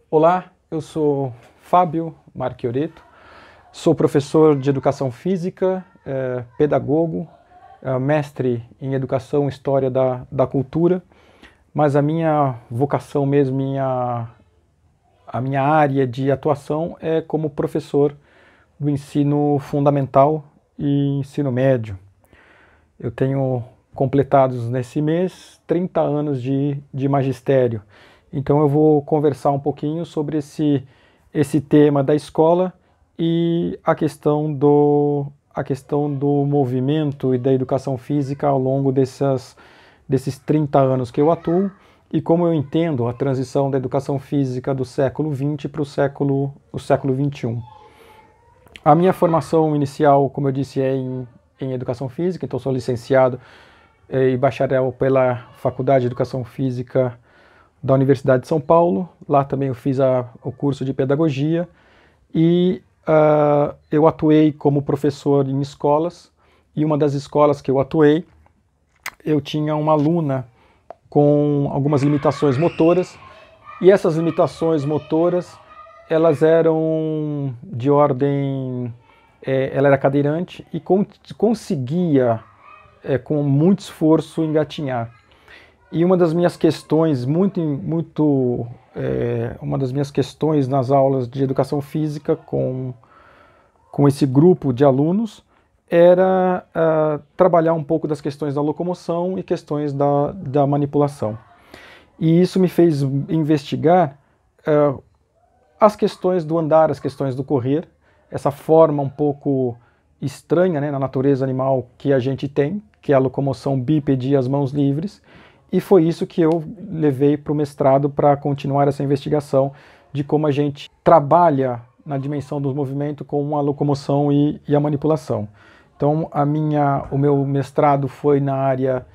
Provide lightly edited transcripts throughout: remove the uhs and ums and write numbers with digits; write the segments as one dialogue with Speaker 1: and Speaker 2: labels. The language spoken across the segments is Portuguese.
Speaker 1: Olá, eu sou Fábio Marchioretto, sou professor de Educação Física, pedagogo, mestre em Educação e História da Cultura, mas a minha vocação mesmo, a minha área de atuação é como professor do ensino fundamental e ensino médio. Eu tenho completados nesse mês 30 anos de magistério. Então eu vou conversar um pouquinho sobre esse tema da escola e a questão do movimento e da educação física ao longo desses 30 anos que eu atuo e como eu entendo a transição da educação física do século XX para o século XXI. A minha formação inicial, como eu disse, é em Educação Física, então sou licenciado e bacharel pela Faculdade de Educação Física da Universidade de São Paulo. Lá também eu fiz o curso de Pedagogia e eu atuei como professor em escolas, e uma das escolas que eu atuei, eu tinha uma aluna com algumas limitações motoras, e essas limitações motoras, elas eram de ordem, ela era cadeirante e conseguia, com muito esforço, engatinhar. E uma das minhas questões, uma das minhas questões nas aulas de educação física com esse grupo de alunos era trabalhar um pouco das questões da locomoção e questões da manipulação. E isso me fez investigar as questões do andar, as questões do correr, essa forma um pouco estranha, né, na natureza animal que a gente tem, que é a locomoção bípede e as mãos livres, e foi isso que eu levei para o mestrado para continuar essa investigação de como a gente trabalha na dimensão do movimento com a locomoção e a manipulação. Então o meu mestrado foi na área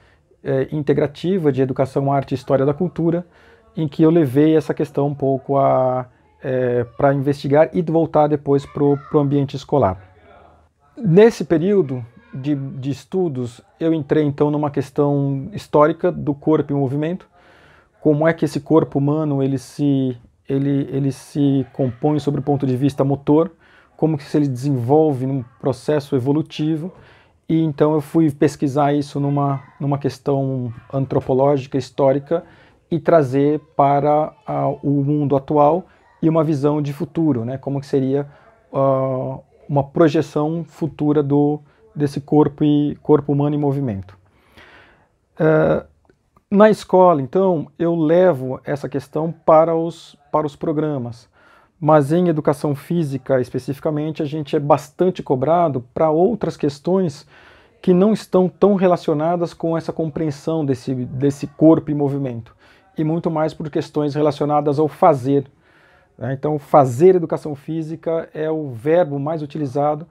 Speaker 1: integrativa de Educação, Arte e História da Cultura, em que eu levei essa questão um pouco para investigar e voltar depois para o ambiente escolar. Nesse período de estudos, eu entrei então numa questão histórica do corpo em movimento, como é que esse corpo humano ele se compõe sob o ponto de vista motor, como que ele desenvolve num processo evolutivo, e então eu fui pesquisar isso numa questão antropológica, histórica, e trazer para o mundo atual e uma visão de futuro, né? Como que seria uma projeção futura desse corpo humano em movimento. Na escola, então, eu levo essa questão para os programas, mas em educação física, especificamente, a gente é bastante cobrado para outras questões que não estão tão relacionadas com essa compreensão desse corpo em movimento, e muito mais por questões relacionadas ao fazer. Então, fazer educação física é o verbo mais utilizado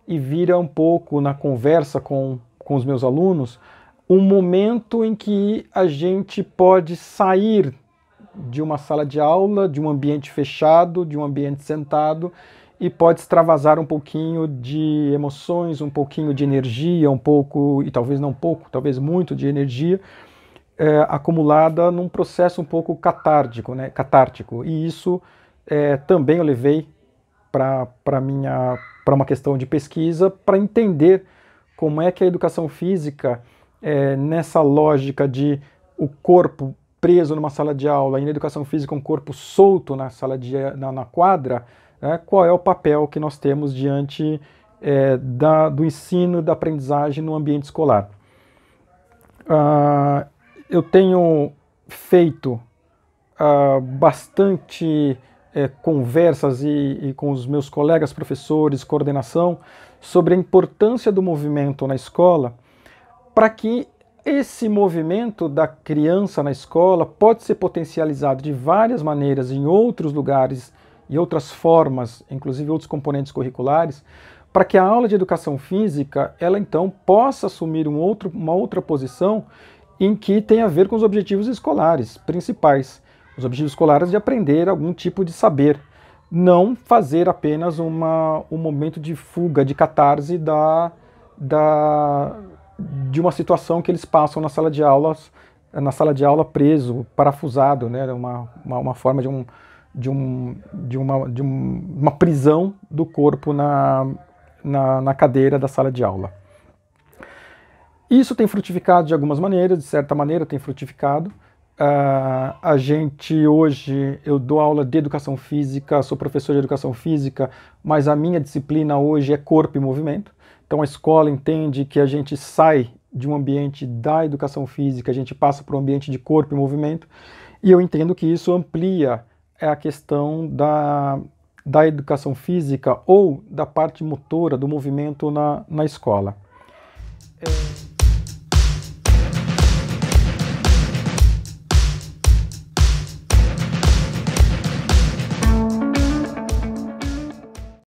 Speaker 1: e vira um pouco, na conversa com os meus alunos, um momento em que a gente pode sair de uma sala de aula, de um ambiente fechado, de um ambiente sentado, e pode extravasar um pouquinho de emoções, um pouquinho de energia, um pouco, e talvez não pouco, talvez muito de energia, acumulada num processo um pouco catártico, né? E isso também eu levei para uma questão de pesquisa, para entender como é que a educação física, nessa lógica de o corpo preso numa sala de aula, e na educação física um corpo solto na quadra, qual é o papel que nós temos diante do ensino, da aprendizagem no ambiente escolar. Eu tenho feito bastante conversas e com os meus colegas professores, coordenação, sobre a importância do movimento na escola, para que esse movimento da criança na escola pode ser potencializado de várias maneiras em outros lugares e outras formas, inclusive outros componentes curriculares, para que a aula de educação física, ela então possa assumir uma outra posição em que tem a ver com os objetivos escolares principais. Os objetivos escolares de aprender algum tipo de saber, não fazer apenas um momento de fuga, de catarse de uma situação que eles passam na sala de aula preso, parafusado, né? Uma forma uma prisão do corpo na cadeira da sala de aula. Isso tem frutificado de algumas maneiras, de certa maneira tem frutificado. A gente hoje, eu dou aula de educação física, sou professor de educação física, mas a minha disciplina hoje é corpo e movimento. Então a escola entende que a gente sai de um ambiente da educação física, a gente passa para um ambiente de corpo e movimento, e eu entendo que isso amplia a questão da educação física ou da parte motora do movimento na escola.